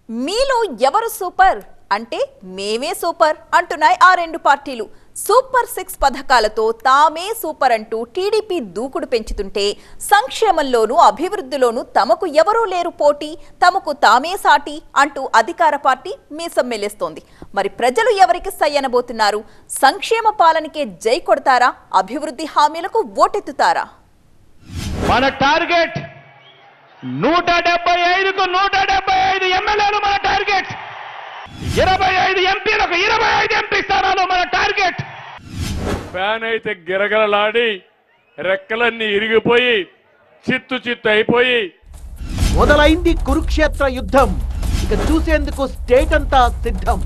మీలో ఎవరు సూపర్ అంటే మేమే సూపర్ అంటున్నాయి ఆ రెండు పార్టీలు. సూపర్ 6 పథకాలతో తామే సూపర్ అంటూ టీడీపీ దూకుడు పెంచుతుంటే సంక్షేమంలోనూ అభివృద్ధిలోనూ తమకు ఎవరూ లేరు పోటీ, తమకు తామే సాటి అంటూ అధికార పార్టీ మీసం మెలేస్తోంది. మరి ప్రజలు ఎవరికి సై అనబోతున్నారు? సంక్షేమ పాలనకే జై కొడతారా? అభివృద్ధి హామీలకు ఓటెత్తుతారా? మన టార్గెట్ 175కు 175 ఎమ్మెల్యేలు మన టార్గెట్, 25 ఎంపీలకు 25 ఎంపీ స్థానాలు మన టార్గెట్. ఫ్యాన్ అయితే గిరగలలాడి రెక్కలన్నీ ఇరిగిపోయి చిత్తు అయిపోయి మొదలైంది కురుక్షేత్ర యుద్ధం. ఇక చూసేందుకు స్టేట్ అంతా సిద్ధం.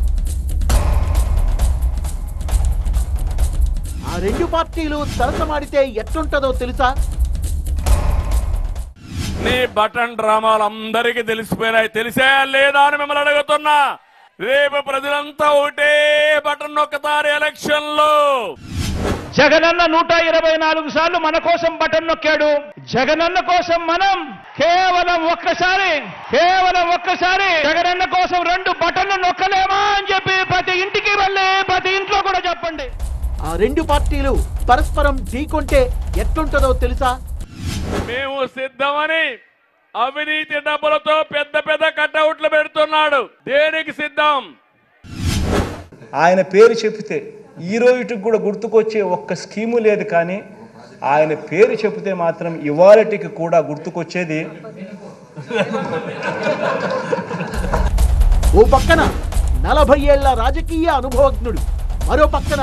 ఆ రెండు పార్టీలు సరసమాడితే ఎట్లుంటదో తెలుసా? నీ బటన్ డ్రామాలు అందరికీ తెలిసిపోయినాయి. తెలిసే లేదా అని మిమ్మల్ని అడుగుతున్నా. రేపు ప్రజలంతా ఒకటే బటన్ నొక్కుతారు ఎలక్షన్ లో. జగనన్న 124 సార్లు మన కోసం బటన్ నొక్కాడు. జగనన్న కోసం మనం కేవలం ఒక్కసారి జగనన్న కోసం 2 బటన్లు నొక్కలేమా అని చెప్పి ప్రతి ఇంటికి వెళ్ళి ప్రతి ఇంట్లో కూడా చెప్పండి. ఆ రెండు పార్టీలు పరస్పరం ఢీకొంటే ఎట్లుంటదో తెలుసా? మేము సిద్ధమని అవినీతి డబ్బులతో పెద్ద పెద్ద కట్అవుట్లు పెడుతున్నాడు. దేనికి సిద్ధం? ఆయన పేరు చెబితే ఈ రోజుకి కూడా గుర్తుకొచ్చే ఒక్క స్కీము లేదు, కానీ ఆయన పేరు చెబితే మాత్రం ఇవాళటికి కూడా గుర్తుకొచ్చేది. ఓ పక్కన 40 ఏళ్ల రాజకీయ అనుభవజ్ఞుడు, మరో పక్కన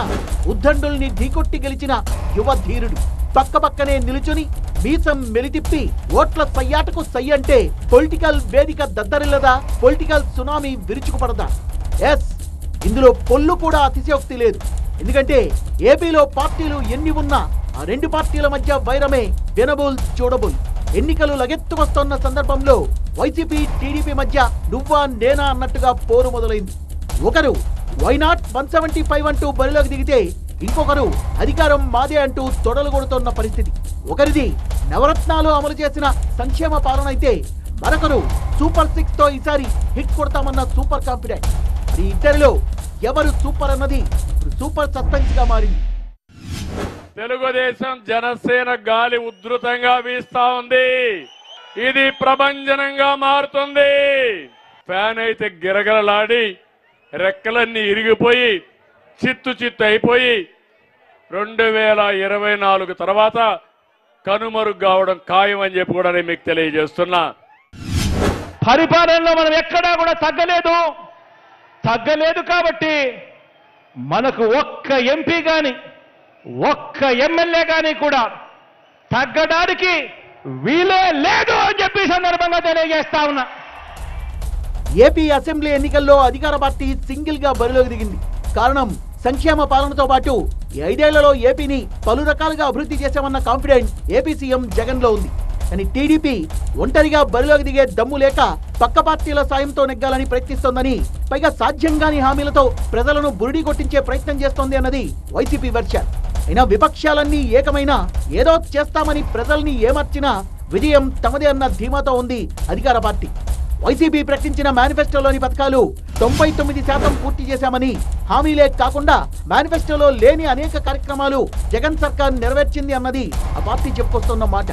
ఉద్దండుల్ని ఢీకొట్టి గెలిచిన యువ ధీరుడు. పక్క పక్కనే నిలుచుని మీసం మెలితిప్పి ఓట్ల సయ్యాటకు సై అంటే పొలిటికల్ వేదిక దద్దరిల్లదా? పొలిటికల్ సునామీ విరుచుకుపడదా? ఎస్, ఇందులో పొల్లు కూడా అతిశయోక్తి లేదు. ఎందుకంటే ఏపీలో పార్టీలు ఎన్ని ఉన్నా ఆ రెండు పార్టీల మధ్య వైరమే వినబుల్ చూడబుల్. ఎన్నికలు లగెత్తుకొస్తున్న సందర్భంలో వైసీపీ టీడీపీ మధ్య నువ్వా నేనా అన్నట్టుగా పోరు మొదలైంది. ఒకరు వైనాట్ 175 అంటూ బరిలోకి దిగితే ఇంకొకరు అధికారం మాదే అంటూ తొడలు కొడుతున్న పరిస్థితి. ఒకరిది నవరత్నాలు అమలు చేసిన సంక్షేమ పాలన అయితే మరొకరు సూపర్ 6 తో ఈసారి హిట్ కొడతామన్న సూపర్ కాన్ఫిడెంట్. మరి ఇద్దరిలో ఎవరు సూపర్ అన్నది సూపర్ సస్పెన్స్ గా మారింది. తెలుగుదేశం జనసేన గాలి ఉధృతంగా వీస్తా ఉంది. ఇది ప్రభంజనంగా మారుతుంది. ఫ్యాన్ అయితే గిరగలలాడి రెక్కలన్నీ ఇరిగిపోయి చిత్తు అయిపోయి 2024 తర్వాత కనుమరుగు కావడం ఖాయం అని చెప్పి కూడా నేను మీకు తెలియజేస్తున్నా. పరిపాలనలో మనం ఎక్కడా కూడా తగ్గలేదు కాబట్టి మనకు ఒక్క ఎంపీ గాని ఒక్క ఎమ్మెల్యే గాని కూడా తగ్గడానికి వీలే లేదు అని చెప్పి సందర్భంగా తెలియజేస్తా ఉన్నా. ఏపీ అసెంబ్లీ ఎన్నికల్లో అధికార పార్టీ సింగిల్ గా బరిలోకి దిగింది. కారణం సంక్షేమ పాలనతో పాటు 5 ఏళ్లలో ఏపీని పలు రకాలుగా అభివృద్ధి చేశామన్న కాన్ఫిడెంట్ ఏపీ సీఎం జగన్ లో ఉంది. కానీ టీడీపీ ఒంటరిగా బరిలోకి దిగే దమ్ము లేక పక్క పార్టీల సాయంతో నెగ్గాలని ప్రయత్నిస్తోందని, పైగా సాధ్యం కాని హామీలతో ప్రజలను బురిడి కొట్టించే ప్రయత్నం చేస్తోంది అన్నది వైసీపీ వెర్షన్. అయినా విపక్షాలన్నీ ఏకమైనా ఏదో చేస్తామని ప్రజల్ని ఏమర్చినా విజయం తమదే అన్న ధీమాతో ఉంది అధికార పార్టీ. వైసీపీ ప్రకటించిన మేనిఫెస్టోలోని పథకాలు 99% పూర్తి చేశామని, హామీలే కాకుండా మేనిఫెస్టోలో లేని అనేక కార్యక్రమాలు జగన్ సర్కార్ నెరవేర్చింది అన్నది ఆ పార్టీ చెప్పుకొస్తున్న మాట.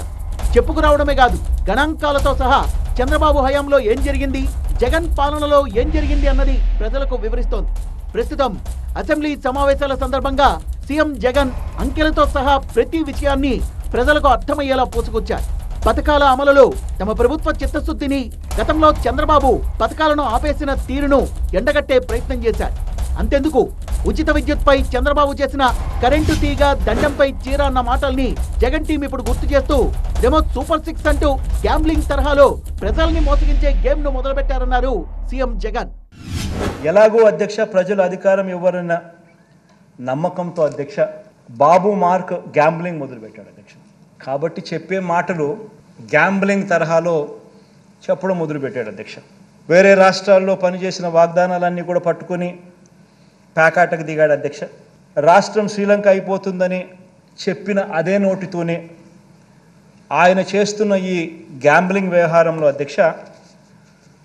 చెప్పుకురావడమే కాదు, గణాంకాలతో సహా చంద్రబాబు హయాంలో ఏం జరిగింది, జగన్ పాలనలో ఏం జరిగింది అన్నది ప్రజలకు వివరిస్తోంది. ప్రస్తుతం అసెంబ్లీ సమావేశాల సందర్భంగా సీఎం జగన్ అంకెలతో సహా ప్రతి విషయాన్ని ప్రజలకు అర్థమయ్యేలా పూసుకొచ్చారు. పథకాల అమలులో తమ ప్రభుత్వ చిత్తశుద్ధిని, గతంలో చంద్రబాబు పథకాలను ఆపేసిన తీరును ఎండగట్టే ప్రయత్నం చేశారు. అంతెందుకు, ఉచిత విద్యుత్పై చంద్రబాబు చేసిన కరెంటు తీగ దండంపై చీర అన్న మాటల్ని జగన్ టీం ఇప్పుడు గుర్తు చేస్తూ డెమో సూపర్ 6 అంటూ గ్యాంబ్లింగ్ తరహాలో ప్రజల్ని మోసగించే గేమ్ ను మొదలుపెట్టారన్నారు సీఎం జగన్. ఎలాగో అధ్యక్ష ప్రజలు అధికారం ఇవ్వరన్న నమ్మకంతో అధ్యక్ష బాబు మార్క్ గ్యాంబ్లింగ్ మొదలుపెట్టాడు అధ్యక్ష. కాబట్టి చెప్పే మాటలు గ్యాంబ్లింగ్ తరహాలో చెప్పడం మొదలుపెట్టాడు అధ్యక్ష. వేరే రాష్ట్రాల్లో పనిచేసిన వాగ్దానాలన్నీ కూడా పట్టుకుని ప్యాకాటకు దిగాడు అధ్యక్ష. రాష్ట్రం శ్రీలంక అయిపోతుందని చెప్పిన అదే నోటితోనే ఆయన చేస్తున్న ఈ గ్యాంబ్లింగ్ వ్యవహారంలో అధ్యక్ష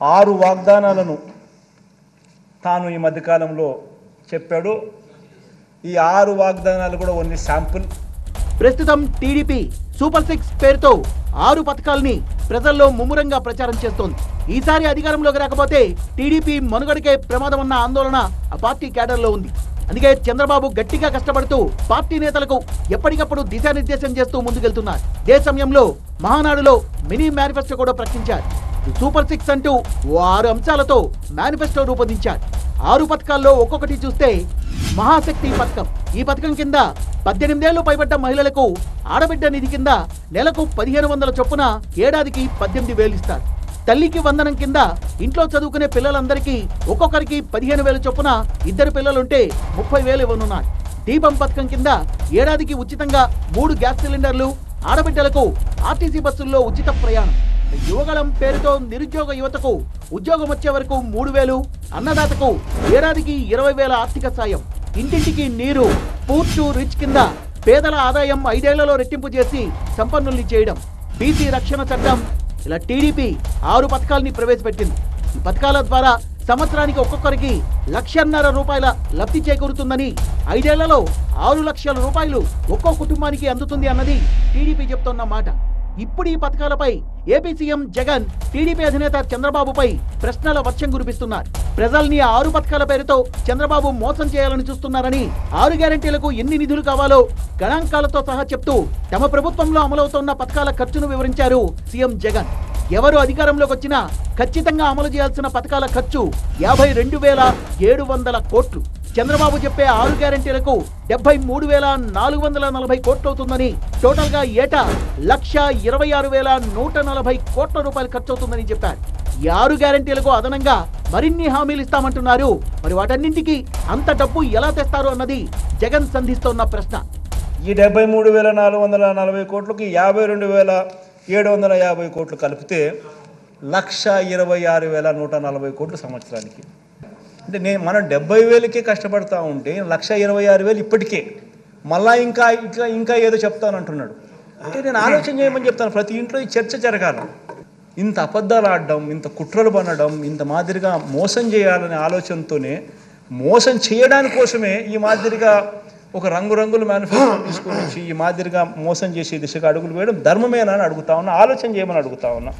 6 వాగ్దానాలను తాను ఈ మధ్యకాలంలో చెప్పాడు. ఈ 6 వాగ్దానాలు కూడా ఓన్లీ శాంపుల్. ప్రస్తుతం టీడీపీ సూపర్ 6 పేరుతో 6 పథకాలని ప్రజల్లో ముమ్మరంగా ప్రచారం చేస్తోంది. ఈసారి అధికారంలోకి రాకపోతే టీడీపీ మనుగడకే ప్రమాదం అన్న ఆందోళన ఆ పార్టీ క్యాడర్లో ఉంది. అందుకే చంద్రబాబు గట్టిగా కష్టపడుతూ పార్టీ నేతలకు ఎప్పటికప్పుడు దిశానిర్దేశం చేస్తూ ముందుకెళ్తున్నారు. ఇదే సమయంలో మహానాడులో మినీ మేనిఫెస్టో కూడా ప్రకటించారు. సూపర్ 6 అంటూ 6 అంశాలతో మేనిఫెస్టో రూపొందించారు. 6 పథకాల్లో ఒక్కొక్కటి చూస్తే మహాశక్తి పథకం. ఈ పథకం కింద 18 ఏళ్లు పైబడ్డ మహిళలకు ఆడబిడ్డ నిధి కింద నెలకు 1500 చొప్పున ఏడాదికి 18,000 ఇస్తారు. తల్లికి వందనం కింద ఇంట్లో చదువుకునే పిల్లలందరికీ ఒక్కొక్కరికి 15,000 చొప్పున 2 పిల్లలుంటే 30,000 ఇవ్వనున్నారు. దీపం పథకం కింద ఏడాదికి ఉచితంగా 3 గ్యాస్ సిలిండర్లు, ఆడబిడ్డలకు ఆర్టీసీ బస్సుల్లో ఉచిత ప్రయాణం. యువగళం పేరుతో నిరుద్యోగ యువతకు ఉద్యోగం వచ్చే వరకు 3,000, అన్నదాతకు ఏడాదికి 20,000 ఆర్థిక సాయం. ఇంటింటికి నీరు, పూర్ టు రిచ్ కింద పేదల ఆదాయం 5 ఏళ్లలో రెట్టింపు చేసి సంపన్నుల్ని చేయడం. బీసీ రక్షణ చట్టం. ఇలా టీడీపీ 6 పథకాలని ప్రవేశపెట్టింది. ఈ పథకాల ద్వారా సంవత్సరానికి ఒక్కొక్కరికి ₹1,50,000 లబ్ధి చేకూరుతుందని, 5 ఏళ్లలో 6 లక్షల రూపాయలు ఒక్కో కుటుంబానికి అందుతుంది అన్నది టీడీపీ చెప్తున్న మాట. ఇప్పుడు ఈ పథకాలపై ఏపీ సీఎం జగన్ టీడీపీ అధినేత చంద్రబాబుపై ప్రశ్నల వర్షం కురిపిస్తున్నారు. ప్రజల్ని 6 పథకాల పేరుతో చంద్రబాబు మోసం చేయాలని చూస్తున్నారని, 6 గ్యారెంటీలకు ఎన్ని నిధులు కావాలో గణాంకాలతో సహా చెప్తూ తమ ప్రభుత్వంలో అమలవుతున్న పథకాల ఖర్చును వివరించారు సీఎం జగన్. ఎవరు అధికారంలోకి వచ్చినా ఖచ్చితంగా అమలు చేయాల్సిన పథకాల ఖర్చు 52,700 కోట్లు. చంద్రబాబు చెప్పే 6 గ్యారెంటీలకు 73,440 కోట్లు అవుతుందని, టోటల్ గా ఏటా 1,26,140 కోట్ల రూపాయలు ఖర్చు అవుతుందని చెప్పారు. ఈ 6 గ్యారెంటీలకు అదనంగా మరిన్ని హామీలు ఇస్తామంటున్నారు. మరి వాటన్నింటికి అంత డబ్బు ఎలా తెస్తారు అన్నది జగన్ సంధిస్తోన్న ప్రశ్న. ఈ 73,440 కోట్లకి 52,750 కోట్లు కలిపితే 1,26,140 కోట్లు సంవత్సరానికి. అంటే మనం 70,000కే కష్టపడతా ఉంటే 1,26,000 ఇప్పటికే మళ్ళా ఇంకా ఏదో చెప్తానంటున్నాడు. అంటే నేను ఆలోచన చేయమని చెప్తాను. ప్రతి ఇంట్లో ఈ చర్చ జరగాలి. ఇంత అబద్ధాలు ఆడడం, ఇంత కుట్రలు పనడం, ఇంత మాదిరిగా మోసం చేయాలనే ఆలోచనతోనే, మోసం చేయడానికి కోసమే ఈ మాదిరిగా ఒక రంగురంగుల మేనిఫెస్టో తీసుకొని వచ్చి ఈ మాదిరిగా మోసం చేసే దిశగా అడుగులు వేయడం ధర్మమేనా అని అడుగుతా ఉన్నా. ఆలోచన చేయమని అడుగుతా ఉన్నా.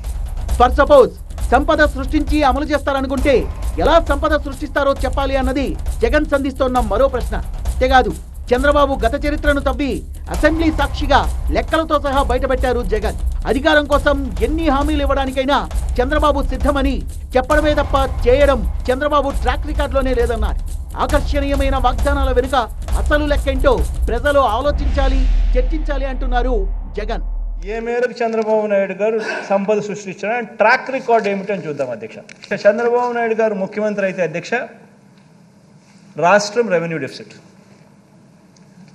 ఫర్ సపోజ్ సంపద సృష్టించి అమలు చేస్తారనుకుంటే ఎలా సంపద సృష్టిస్తారో చెప్పాలి అన్నది జగన్ సంధిస్తోన్న మరో ప్రశ్న. అంతేకాదు చంద్రబాబు గత చరిత్రను తవ్వి అసెంబ్లీ సాక్షిగా లెక్కలతో సహా బయటపెట్టారు జగన్. అధికారం కోసం ఎన్ని హామీలు ఇవ్వడానికైనా చంద్రబాబు సిద్ధమని చెప్పడమే తప్ప చేయడం చంద్రబాబు ట్రాక్ రికార్డులోనే లేదన్నారు. ఆకర్షణీయమైన వాగ్దానాల వెనుక అసలు లెక్కేంటో ప్రజలు ఆలోచించాలి, చర్చించాలి అంటున్నారు జగన్. ఏ మేరకు చంద్రబాబు నాయుడు గారు సంపద సృష్టించిన ట్రాక్ రికార్డ్ ఏమిటని చూద్దాం అధ్యక్ష. చంద్రబాబు నాయుడు గారు ముఖ్యమంత్రి అయితే అధ్యక్ష రాష్ట్రం రెవెన్యూ డెఫిసిట్.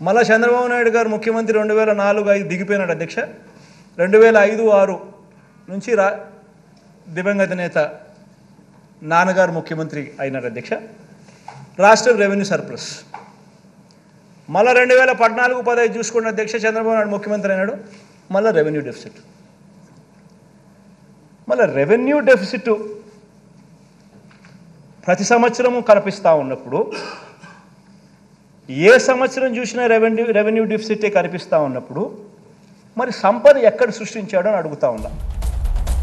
మళ్ళా చంద్రబాబు నాయుడు గారు ముఖ్యమంత్రి 2004-05 దిగిపోయినాడు అధ్యక్ష. 2005-06 నుంచి దివంగత నేత నాన్నగారు ముఖ్యమంత్రి అయినారు అధ్యక్ష. రాష్ట్రం రెవెన్యూ సర్ప్లస్. మళ్ళీ 2014-15 చూసుకున్న అధ్యక్ష చంద్రబాబు నాయుడు ముఖ్యమంత్రి అయినాడు. మళ్ళీ రెవెన్యూ డెఫిసిట్. మళ్ళీ రెవెన్యూ డెఫిసిట్ ప్రతి సంవత్సరము కనిపిస్తూ ఉన్నప్పుడు, ఏ సంవత్సరం చూసినా రెవెన్యూ డెఫిసిటే కనిపిస్తూ ఉన్నప్పుడు మరి సంపద ఎక్కడ సృష్టించాడో అని అడుగుతా ఉన్నా.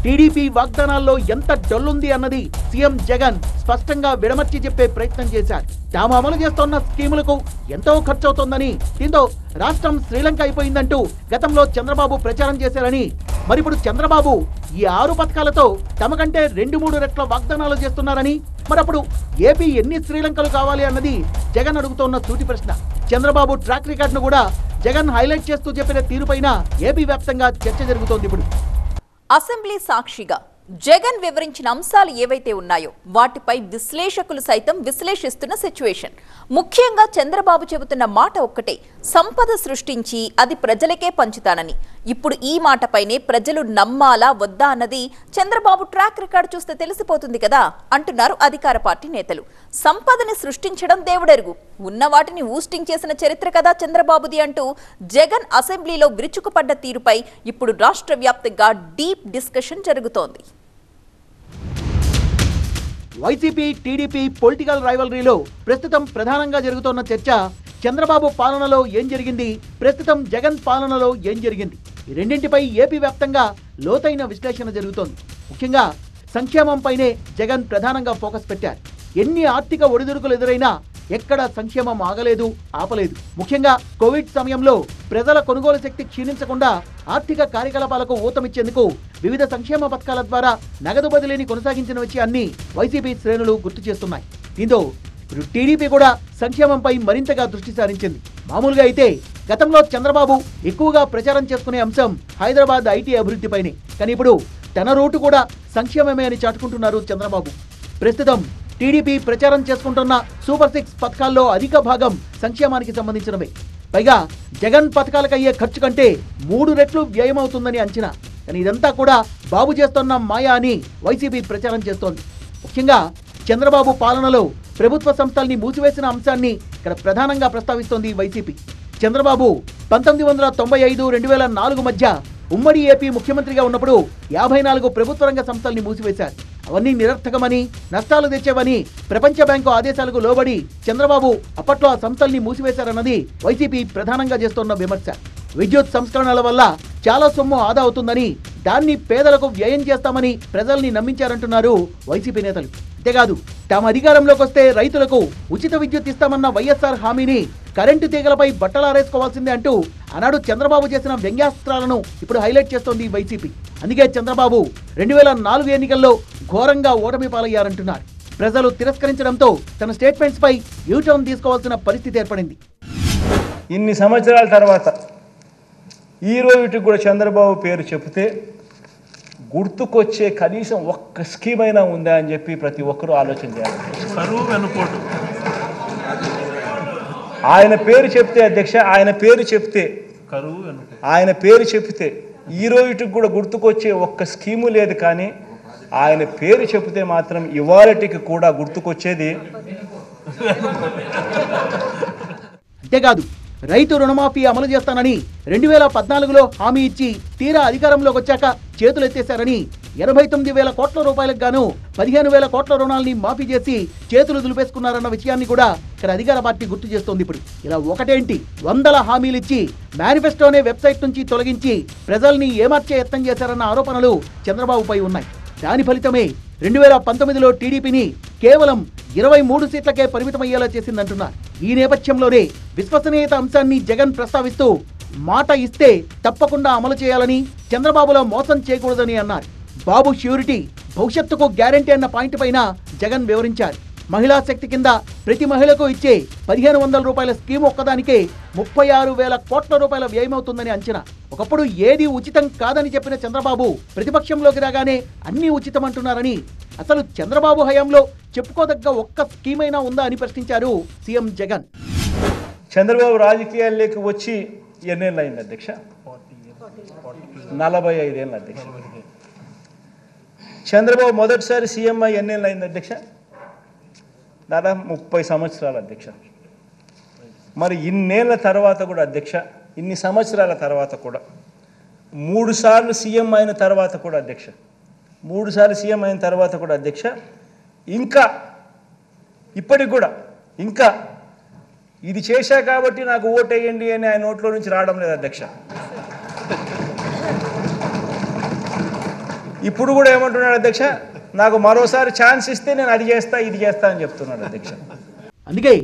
టీడీపీ వాగ్దానాల్లో ఎంత డొల్లుంది అన్నది సీఎం జగన్ స్పష్టంగా విడమర్చి చెప్పే ప్రయత్నం చేశారు. తాము అమలు చేస్తున్న స్కీములకు ఎంతో ఖర్చు అవుతోందని, దీంతో రాష్ట్రం శ్రీలంక అయిపోయిందంటూ గతంలో చంద్రబాబు ప్రచారం చేశారని, మరిప్పుడు చంద్రబాబు ఈ 6 పథకాలతో తమకంటే 2-3 రెట్ల వాగ్దానాలు చేస్తున్నారని, మరప్పుడు ఏపీ ఎన్ని శ్రీలంకలు కావాలి అన్నది జగన్ అడుగుతోన్న సూటి ప్రశ్న. చంద్రబాబు ట్రాక్ రికార్డును కూడా జగన్ హైలైట్ చేస్తూ చెప్పిన తీరుపైన ఏపీ వ్యాప్తంగా చర్చ జరుగుతోంది. ఇప్పుడు అసెంబ్లీ సాక్షిగా జగన్ వివరించిన అంశాలు ఏవైతే ఉన్నాయో వాటిపై విశ్లేషకులు సైతం విశ్లేషిస్తున్న సిచ్యువేషన్. ముఖ్యంగా చంద్రబాబు చెబుతున్న మాట ఒక్కటే, సంపద సృష్టించి అది ప్రజలకే పంచుతానని. ఇప్పుడు ఈ మాటపైనే ప్రజలు నమ్మాలా వద్దా అన్నది చంద్రబాబు ట్రాక్ రికార్డు చూస్తే తెలిసిపోతుంది కదా అంటున్నారు అధికార పార్టీ నేతలు. సంపదని సృష్టించడం దేవుడెరుగు, ఉన్న వాటిని ఊస్టింగ్ చేసిన చరిత్ర కదా చంద్రబాబుది అంటూ జగన్ అసెంబ్లీలో విరుచుకుపడ్డ తీరుపై ఇప్పుడు రాష్ట్ర వ్యాప్తంగా డీప్ డిస్కషన్ జరుగుతోంది. వైసీపీ టీడీపీ పొలిటికల్ రైవలరీలో ప్రస్తుతం ప్రధానంగా జరుగుతున్న చర్చ చంద్రబాబు పాలనలో ఏం జరిగింది, ప్రస్తుతం జగన్ పాలనలో ఏం జరిగింది, ఈ రెండింటిపై ఏపీ వ్యాప్తంగా లోతైన విశ్లేషణ జరుగుతోంది. ముఖ్యంగా సంక్షేమంపైనే జగన్ ప్రధానంగా ఫోకస్ పెట్టారు. ఎన్ని ఆర్థిక ఒడిదుడుకులు ఎదురైనా ఎక్కడ సంక్షేమం ఆగలేదు, ఆపలేదు. ముఖ్యంగా కోవిడ్ సమయంలో ప్రజల కొనుగోలు శక్తి క్షీణించకుండా ఆర్థిక కార్యకలాపాలకు ఊతమిచ్చేందుకు వివిధ సంక్షేమ పథకాల ద్వారా నగదు బదిలీని కొనసాగించిన విషయాన్ని వైసీపీ శ్రేణులు గుర్తు చేస్తున్నాయి. దీంతో ఇప్పుడు టీడీపీ కూడా సంక్షేమంపై మరింతగా దృష్టి సారించింది. మామూలుగా అయితే గతంలో చంద్రబాబు ఎక్కువగా ప్రచారం చేసుకునే అంశం హైదరాబాద్ ఐటీ అభివృద్ధిపైనే. కానీ ఇప్పుడు తన రూటు కూడా సంక్షేమమే అని చాటుకుంటున్నారు చంద్రబాబు. ప్రస్తుతం టీడీపీ ప్రచారం చేసుకుంటున్న సూపర్ 6 పథకాల్లో అధిక భాగం సంక్షేమానికి సంబంధించినవే. పైగా జగన్ పథకాలకయ్యే ఖర్చు కంటే 3 రెట్లు వ్యయమవుతుందని అంచనా. కానీ ఇదంతా కూడా బాబు చేస్తున్న మాయా అని వైసీపీ ప్రచారం చేస్తోంది. ముఖ్యంగా చంద్రబాబు పాలనలో ప్రభుత్వ సంస్థల్ని మూసివేసిన అంశాన్ని ఇక్కడ ప్రధానంగా ప్రస్తావిస్తోంది వైసీపీ. చంద్రబాబు 1995-2004 మధ్య ఉమ్మడి ఏపీ ముఖ్యమంత్రిగా ఉన్నప్పుడు 54 ప్రభుత్వ రంగ సంస్థల్ని మూసివేశారు. అవన్నీ నిరర్థకమని, నష్టాలు తెచ్చేవని ప్రపంచ బ్యాంకు ఆదేశాలకు లోబడి చంద్రబాబు అప్పట్లో ఆ సంస్థల్ని మూసివేశారన్నది వైసీపీ ప్రధానంగా చేస్తున్న విమర్శ. విద్యుత్ సంస్కరణల వల్ల చాలా సొమ్ము ఆదా అవుతుందని, దాన్ని పేదలకు వ్యయం చేస్తామని ప్రజల్ని నమ్మించారంటున్నారు వైసీపీ నేతలు. అంతేకాదు తాము అధికారంలోకి వస్తే రైతులకు ఉచిత విద్యుత్ ఇస్తామన్న వైఎస్ఆర్ హామీని కరెంటు తీగలపై బట్టలారేసుకోవాల్సిందే అంటూ ఆనాడు చంద్రబాబు చేసిన వ్యంగ్యాస్త్రాలను ఇప్పుడు హైలైట్ చేస్తోంది వైసీపీ. అందుకే చంద్రబాబు 2004 ఎన్నికల్లో ఘోరంగా ఓటమి పాలయ్యారంటున్నారు. ప్రజలు తిరస్కరించడంతో తన స్టేట్మెంట్స్ పై యూటర్న్ తీసుకోవాల్సిన పరిస్థితి ఏర్పడింది. ఇన్ని సంవత్సరాల తర్వాత ఈ రోజుకి కూడా చంద్రబాబు పేరు చెబితే గుర్తుకొచ్చే కనీసం ఒక్క స్కీమ్ అయినా ఉందా అని చెప్పి ప్రతి ఒక్కరూ ఆలోచన చేయాలి. కరువు వెనుకోటు ఆయన పేరు చెప్తే అధ్యక్ష, ఆయన పేరు చెప్తే కరువు వెనుకోటు ఆయన పేరు చెప్తే ఈ రోజుకి కూడా గుర్తుకొచ్చే ఒక్క స్కీము లేదు. కానీ ఆయన పేరు చెబితే మాత్రం ఇవాళటికి కూడా గుర్తుకొచ్చేది. అంతేకాదు రైతు రుణమాఫీ అమలు చేస్తానని 2014లో హామీ ఇచ్చి తీరా అధికారంలోకి వచ్చాక చేతులెత్తేశారని 89,000 కోట్ల రూపాయలకు గాను 15,000 కోట్ల రుణాలని మాఫీ చేసి చేతులు దులిపేసుకున్నారన్న విషయాన్ని కూడా ఇక్కడ అధికార పార్టీ గుర్తు చేస్తోంది. ఇప్పుడు ఇలా ఒకటేంటి, 100 హామీలిచ్చి మేనిఫెస్టోనే వెబ్సైట్ నుంచి తొలగించి ప్రజల్ని ఏమార్చే యత్నం చేశారన్న ఆరోపణలు చంద్రబాబుపై ఉన్నాయి. దాని ఫలితమే 2019లో టీడీపీని కేవలం 23 సీట్లకే పరిమితమయ్యేలా చేసిందంటున్నారు. ఈ నేపథ్యంలోనే విశ్వసనీయత అంశాన్ని జగన్ ప్రస్తావిస్తూ మాట ఇస్తే తప్పకుండా అమలు చేయాలని, చంద్రబాబులో మోసం చేయకూడదని అన్నారు. బాబు ష్యూరిటీ, భవిష్యత్తుకు గ్యారంటీ అన్న పాయింట్ పైన జగన్ వివరించారు. మహిళా శక్తి కింద ప్రతి మహిళకు ఇచ్చే 1,500 రూపాయల స్కీమ్ ఒక్కదానికే 36,000 కోట్ల రూపాయల వ్యయమవుతుందని అంచనా. ఒకప్పుడు ఏది ఉచితం కాదని చెప్పిన చంద్రబాబు ప్రతిపక్షంలోకి రాగానే అన్ని ఉచితం అంటున్నారని, అసలు చంద్రబాబు హయాంలో చెప్పుకోదగ్గ ఒక్క స్కీమ్ అయినా ఉందా అని ప్రశ్నించారు సీఎం జగన్. చంద్రబాబు రాజకీయాల్లోకి వచ్చి ఎన్నేళ్ళు అయింది అధ్యక్ష? 45 ఏళ్ళు అధ్యక్ష. చంద్రబాబు మొదటిసారి సీఎం అయ్యి ఎన్నేళ్ళు అయింది అధ్యక్ష? దాదాపు 30 సంవత్సరాలు అధ్యక్ష. మరి ఇన్నేళ్ల తర్వాత కూడా అధ్యక్ష, ఇన్ని సంవత్సరాల తర్వాత కూడా 3 సార్లు సీఎం అయిన తర్వాత కూడా అధ్యక్ష, 3 సార్లు సీఎం అయిన తర్వాత కూడా అధ్యక్ష, ఇంకా ఇప్పటికి కూడా ఇంకా ఇది చేశా కాబట్టి నాకు ఓటేయండి అని ఆయన నోట్లో నుంచి రావడం లేదు అధ్యక్ష. ఇప్పుడు కూడా ఏమంటున్నాడు అధ్యక్ష, నాకు మరోసారి ఛాన్స్ ఇస్తే నేను అది చేస్తా ఇది చేస్తా అని చెప్తున్నాడు అధ్యక్ష. అందుకే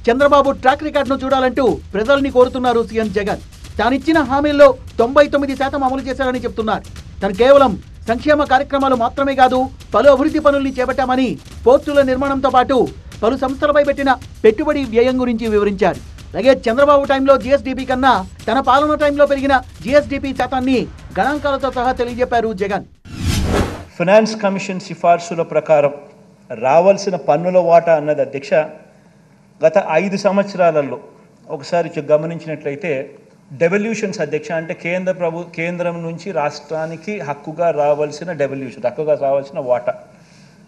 చంద్రబాబు ట్రాక్ రికార్డును చూడాలంటూ ప్రజల్ని కోరుతున్నారు సీఎం జగన్. తానిచ్చిన హామీల్లో 99% అమలు చేశారని చెప్తున్నారు. తను కేవలం సంక్షేమ కార్యక్రమాలు మాత్రమే కాదు, పలు అభివృద్ధి పనుల్ని చేపట్టామని, పోర్టుల నిర్మాణంతో పాటు పలు సంస్థలపై పెట్టిన పెట్టుబడి వ్యయం గురించి వివరించారు. అలాగే చంద్రబాబు టైంలో జీఎస్డీపీ కన్నా తన పాలన టైంలో పెరిగిన జీఎస్డీపీ శాతాన్ని గణాంకాలతో సహా తెలియజెప్పారు జగన్. ఫైనాన్స్ కమిషన్ సిఫార్సుల ప్రకారం రావాల్సిన పన్నుల వాటా అన్నది అధ్యక్ష గత 5 సంవత్సరాలలో ఒకసారి గమనించినట్లయితే డెవల్యూషన్స్ అధ్యక్ష, అంటే కేంద్రం నుంచి రాష్ట్రానికి హక్కుగా రావాల్సిన వాటా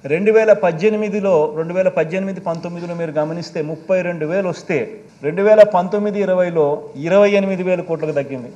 2018లో 2018-19లో మీరు గమనిస్తే 32,000 వస్తే 2019-20లో 28,000 కోట్లకు తగ్గింది.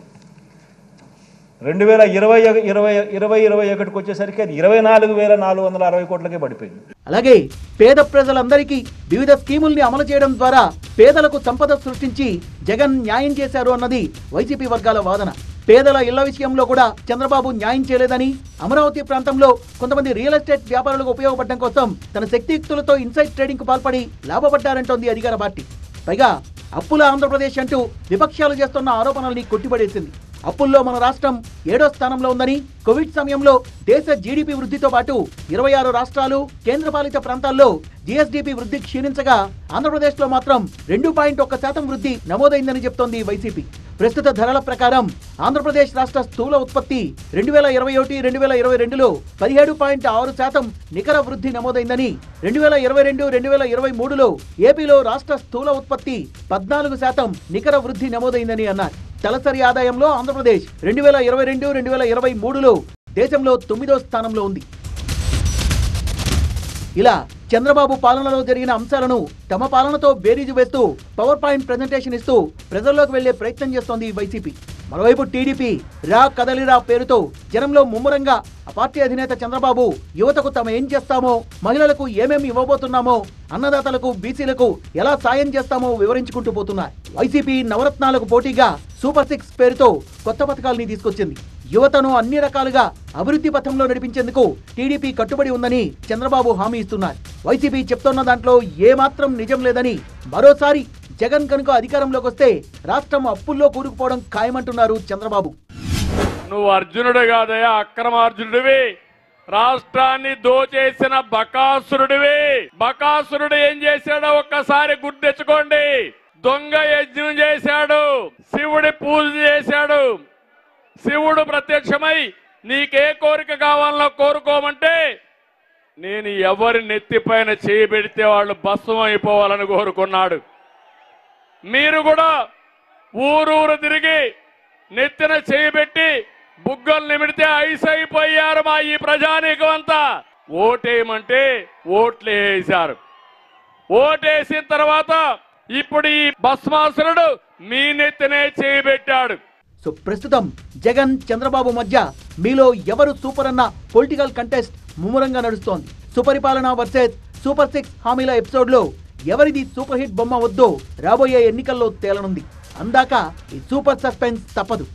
2021 వచ్చేసరికి అది 24,460 కోట్లకే పడిపోయింది. అలాగే పేద ప్రజలందరికీ వివిధ స్కీముల్ని అమలు చేయడం ద్వారా పేదలకు సంపద సృష్టించి జగన్ న్యాయం చేశారు అన్నది వైసీపీ వర్గాల వాదన. పేదల ఇళ్ల విషయంలో కూడా చంద్రబాబు న్యాయం చేయలేదని, అమరావతి ప్రాంతంలో కొంతమంది రియల్ ఎస్టేట్ వ్యాపారులకు ఉపయోగపడడం కోసం తన శక్తియుక్తులతో ఇన్సైడ్ ట్రేడింగ్ కు పాల్పడి లాభపడ్డారంటోంది అధికార పార్టీ. పైగా అప్పుల ఆంధ్రప్రదేశ్ అంటూ విపక్షాలు చేస్తున్న ఆరోపణల్ని కొట్టిపడేసింది. అప్పుల్లో మన రాష్ట్రం 7వ స్థానంలో ఉందని, కోవిడ్ సమయంలో దేశ జీడీపీ వృద్ధితో పాటు 26 రాష్ట్రాలు కేంద్రపాలిత ప్రాంతాల్లో జీఎస్డీపీ వృద్ధి క్షీణించగా ఆంధ్రప్రదేశ్లో మాత్రం 2.1% వృద్ధి నమోదైందని చెప్తోంది వైసీపీ. ప్రస్తుత ధరల ప్రకారం ఆంధ్రప్రదేశ్ రాష్ట్ర స్థూల ఉత్పత్తి 2021-2022లో 17.6% నికర వృద్ధి నమోదైందని, 2022-2023లో ఏపీలో రాష్ట్ర స్థూల ఉత్పత్తి 14% నికర వృద్ధి నమోదైందని అన్నారు. తలసరి ఆదాయంలో ఆంధ్రప్రదేశ్ 2022-2023లో దేశంలో 9వ స్థానంలో ఉంది. ఇలా చంద్రబాబు పాలనలో జరిగిన అంశాలను తమ పాలనతో బేరీజు వేస్తూ పవర్ పాయింట్ ప్రెజెంటేషన్ ఇస్తూ ప్రజల్లోకి వెళ్లే ప్రయత్నం చేస్తోంది వైసీపీ. మరోవైపు టీడీపీ రా కదలిరా పేరుతో జనంలో ముమ్మరంగా ఆ పార్టీ అధినేత చంద్రబాబు యువతకు తాము ఏం చేస్తామో, మహిళలకు ఏమేమి ఇవ్వబోతున్నామో, అన్నదాతలకు బీసీలకు ఎలా సాయం చేస్తామో వివరించుకుంటూ పోతున్నారు. వైసీపీ నవరత్నాలకు పోటీగా సూపర్ 6 పేరుతో కొత్త పథకాల్ని తీసుకొచ్చింది. యువతను అన్ని రకాలుగా అభివృద్ధి పథంలో నడిపించేందుకు టీడీపీ కట్టుబడి ఉందని చంద్రబాబు హామీ ఇస్తున్నారు. వైసీపీ చెప్తున్న దాంట్లో ఏమాత్రం నిజం లేదని, మరోసారి జగన్ కనుక అధికారంలోకి వస్తే రాష్ట్రం అప్పుల్లో కూరుకుపోవడం ఖాయమంటున్నారు చంద్రబాబు. నువ్వు అర్జునుడు కాదయా, అక్రమార్జునుడివి. రాష్ట్రాన్ని దోచేసిన బకాసురుడివి. బకాసురుడు ఏం చేశాడో ఒక్కసారి గుర్తెచ్చుకోండి. దొంగ యజ్ఞం చేశాడు, శివుడి పూజ చేశాడు. శివుడు ప్రత్యక్షమై నీకే కోరిక కావాలనో కోరుకోమంటే నేను ఎవరి నెత్తిపైన చేయి పెడితే వాళ్ళు భస్మం అయిపోవాలని కోరుకున్నాడు. మీరు కూడా ఊరూరు తిరిగి నెత్తిన చేయి పెట్టి బుగ్గలు నిమిడితే ఐస్ అయిపోయారు మా ఈ ప్రజానీకం అంతా. ఓటేయమంటే ఓట్లు వేశారు. ఓటేసిన తర్వాత ఇప్పుడు ఈ భస్మాసురుడు మీ నెత్తినే చేయి పెట్టాడు. సో ప్రస్తుతం జగన్ చంద్రబాబు మధ్య మీలో ఎవరు సూపర్ అన్న పొలిటికల్ కంటెస్ట్ ముమ్మరంగా నడుస్తోంది. సుపరిపాలన వర్సెస్ సూపర్ 6 హామీల ఎపిసోడ్లో ఎవరిది సూపర్ హిట్ బొమ్మ వద్దో రాబోయే ఎన్నికల్లో తేలనుంది. అందాక ఈ సూపర్ సస్పెన్స్ తప్పదు.